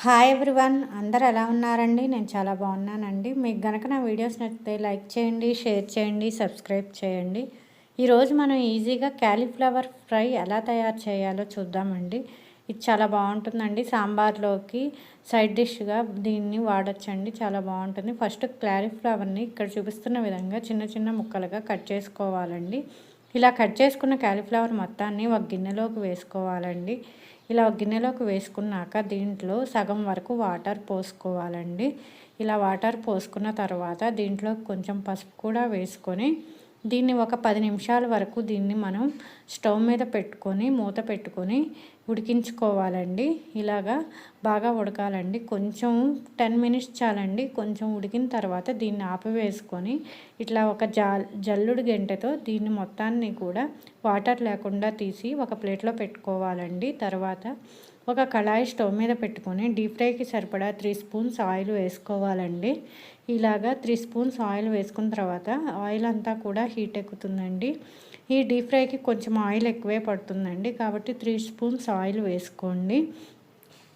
Hi everyone, అందరు ఎలా ఉన్నారండి? నేను చాలా బాగున్నానండి. మీకు గనక నా వీడియోస్ నచ్చితే లైక్ చేయండి, షేర్ చేయండి, సబ్స్క్రైబ్ చేయండి. ఈరోజు మనం ఈజీగా క్యాలీఫ్లవర్ ఫ్రై ఎలా తయారు చేయాలో చూద్దామండి. ఇది చాలా బాగుంటుందండి. సాంబార్లోకి సైడ్ డిష్గా దీన్ని వాడచ్చండి. చాలా బాగుంటుంది. ఫస్ట్ క్యాలీఫ్లవర్ని ఇక్కడ చూపిస్తున్న విధంగా చిన్న చిన్న ముక్కలుగా కట్ చేసుకోవాలండి. ఇలా కట్ చేసుకున్న క్యాలీఫ్లవర్ మొత్తాన్ని ఒక గిన్నెలోకి వేసుకోవాలండి. ఇలా ఒక గిన్నెలోకి వేసుకున్నాక దీంట్లో సగం వరకు వాటర్ పోసుకోవాలండి. ఇలా వాటర్ పోసుకున్న తర్వాత దీంట్లో కొంచెం పసుపు కూడా వేసుకొని దీన్ని ఒక 10 నిమిషాల వరకు దీన్ని మనం స్టవ్ మీద పెట్టుకొని మూత పెట్టుకొని ఉడికించుకోవాలండి. ఇలాగా బాగా ఉడకాలండి. కొంచెం 10 మినిట్స్ చాలండి. కొంచెం ఉడికిన తర్వాత దీన్ని ఆపివేసుకొని ఇట్లా ఒక జల్లుడు గెంటెతో దీన్ని మొత్తాన్ని కూడా వాటర్ లేకుండా తీసి ఒక ప్లేట్లో పెట్టుకోవాలండి. తర్వాత ఒక కళాయి స్టవ్ మీద పెట్టుకొని డీప్ ఫ్రైకి సరిపడా 3 స్పూన్స్ ఆయిల్ వేసుకోవాలండి. ఇలాగా 3 స్పూన్స్ ఆయిల్ వేసుకున్న తర్వాత ఆయిల్ అంతా కూడా హీట్ ఎక్కుతుందండి. ఈ డీప్ ఫ్రైకి కొంచెం ఆయిల్ ఎక్కువే పడుతుందండి, కాబట్టి 3 స్పూన్స్ ఆయిల్ వేసుకోండి.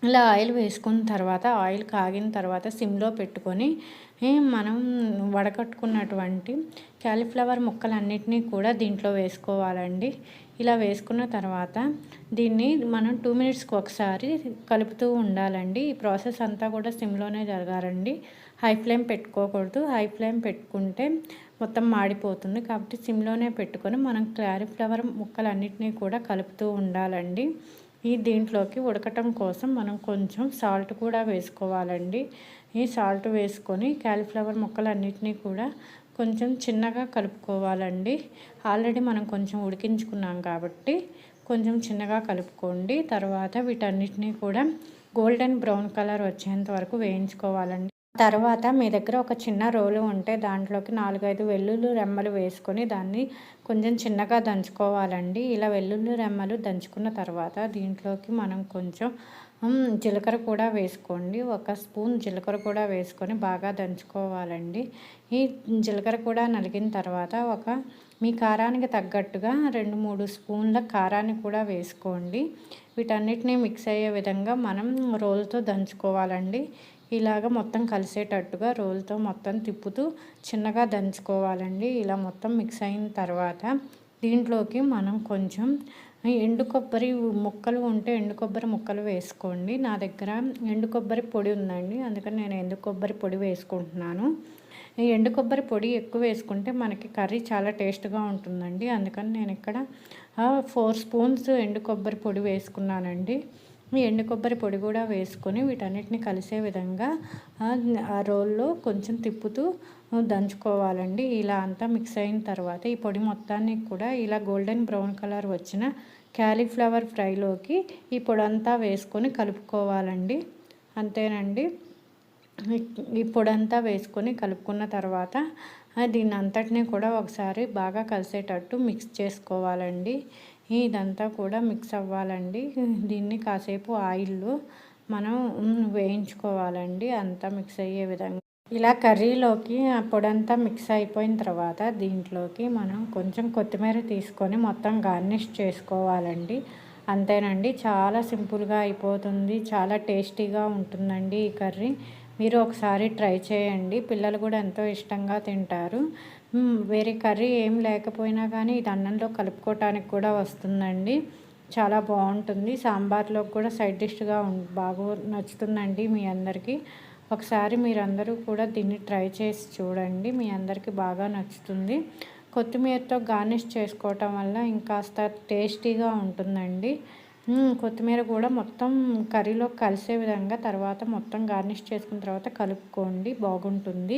ఇలా ఆయిల్ వేసుకున్న తర్వాత ఆయిల్ కాగిన తర్వాత సిమ్లో పెట్టుకొని మనం వడకట్టుకున్నటువంటి క్యాలీఫ్లవర్ ముక్కలన్నిటినీ కూడా దీంట్లో వేసుకోవాలండి. ఇలా వేసుకున్న తర్వాత దీన్ని మనం 2 మినిట్స్కి ఒకసారి కలుపుతూ ఉండాలండి. ఈ ప్రాసెస్ అంతా కూడా సిమ్లోనే జరగాలండి. హై ఫ్లేమ్ పెట్టుకోకూడదు. హై ఫ్లేమ్ పెట్టుకుంటే మొత్తం మాడిపోతుంది. కాబట్టి సిమ్లోనే పెట్టుకొని మనం క్యాలీఫ్లవర్ ముక్కలన్నిటినీ కూడా కలుపుతూ ఉండాలండి. దీంట్లోకి ఉడకటం కోసం మనం కొంచెం సాల్ట్ కూడా వేసుకోవాలండి. ఈ సాల్ట్ వేసుకొని క్యాలీఫ్లవర్ ముక్కలన్నిటినీ కూడా కొంచెం చిన్నగా కలుపుకోవాలండి. ఆల్రెడీ మనం కొంచెం ఉడికించుకున్నాం కాబట్టి కొంచెం చిన్నగా కలుపుకోండి. తర్వాత వీటన్నిటినీ కూడా గోల్డెన్ బ్రౌన్ కలర్ వచ్చేంత వరకు వేయించుకోవాలండి. తర్వాత మీ దగ్గర ఒక చిన్న రోలు ఉంటే దాంట్లోకి 4-5 వెల్లుల్లి రెమ్మలు వేసుకొని దాన్ని కొంచెం చిన్నగా దంచుకోవాలండి. ఇలా వెల్లుల్లి రెమ్మలు దంచుకున్న తర్వాత దీంట్లోకి మనం కొంచెం జీలకర్ర కూడా వేసుకోండి. 1 స్పూన్ జీలకర్ర కూడా వేసుకొని బాగా దంచుకోవాలండి. ఈ జీలకర్ర కూడా నలిగిన తర్వాత మీ కారానికి తగ్గట్టుగా 2-3 స్పూన్ల కారాన్ని కూడా వేసుకోండి. వీటన్నిటిని మిక్స్ అయ్యే విధంగా మనం రోలుతో దంచుకోవాలండి. ఇలాగ మొత్తం కలిసేటట్టుగా రోల్తో మొత్తం తిప్పుతూ చిన్నగా దంచుకోవాలండి. ఇలా మొత్తం మిక్స్ అయిన తర్వాత దీంట్లోకి మనం కొంచెం ఎండు కొబ్బరి ముక్కలు ఉంటే ఎండు కొబ్బరి ముక్కలు వేసుకోండి. నా దగ్గర ఎండు కొబ్బరి పొడి ఉందండి, అందుకని నేను ఎండు కొబ్బరి పొడి వేసుకుంటున్నాను. ఈ ఎండు కొబ్బరి పొడి ఎక్కువ వేసుకుంటే మనకి కర్రీ చాలా టేస్ట్గా ఉంటుందండి. అందుకని నేను ఇక్కడ 4 స్పూన్స్ ఎండు కొబ్బరి పొడి వేసుకున్నానండి. ఈ ఎండు కొబ్బరి పొడి కూడా వేసుకొని వీటన్నిటిని కలిసే విధంగా ఆ రోల్లో కొంచెం తిప్పుతూ దంచుకోవాలండి. ఇలా అంతా మిక్స్ అయిన తర్వాత ఈ పొడి మొత్తాన్ని కూడా ఇలా గోల్డెన్ బ్రౌన్ కలర్ వచ్చిన క్యాలీఫ్లవర్ ఫ్రైలోకి ఈ పొడి అంతా వేసుకొని కలుపుకోవాలండి. అంతేనండి. ఈ పొడి అంతా వేసుకొని కలుపుకున్న తర్వాత దీన్ని అంతటినీ కూడా ఒకసారి బాగా కలిసేటట్టు మిక్స్ చేసుకోవాలండి. ఇదంతా కూడా మిక్స్ అవ్వాలండి. దీన్ని కాసేపు ఆయిల్లో మనం వేయించుకోవాలండి, అంతా మిక్స్ అయ్యే విధంగా. ఇలా కర్రీలోకి ఆ పొడంతా మిక్స్ అయిపోయిన తర్వాత దీంట్లోకి మనం కొంచెం కొత్తిమీర తీసుకొని మొత్తం గార్నిష్ చేసుకోవాలండి. అంతేనండి, చాలా సింపుల్గా అయిపోతుంది. చాలా టేస్టీగా ఉంటుందండి ఈ కర్రీ. మీరు ఒకసారి ట్రై చేయండి. పిల్లలు కూడా ఎంతో ఇష్టంగా తింటారు. వేరే కర్రీ ఏం లేకపోయినా కానీ ఇది అన్నంలో కలుపుకోవటానికి కూడా వస్తుందండి. చాలా బాగుంటుంది. సాంబార్లో కూడా సైడ్ డిష్గా బాగా నచ్చుతుందండి మీ అందరికీ. ఒకసారి మీరందరూ కూడా దీన్ని ట్రై చేసి చూడండి, మీ అందరికీ బాగా నచ్చుతుంది. కొత్తిమీరతో గార్నిష్ చేసుకోవటం వల్ల ఇంకాస్త టేస్టీగా ఉంటుందండి. కొత్తిమీర కూడా మొత్తం కర్రీలో కలిసే విధంగా తర్వాత మొత్తం గార్నిష్ చేసుకున్న తర్వాత కలుపుకోండి, బాగుంటుంది.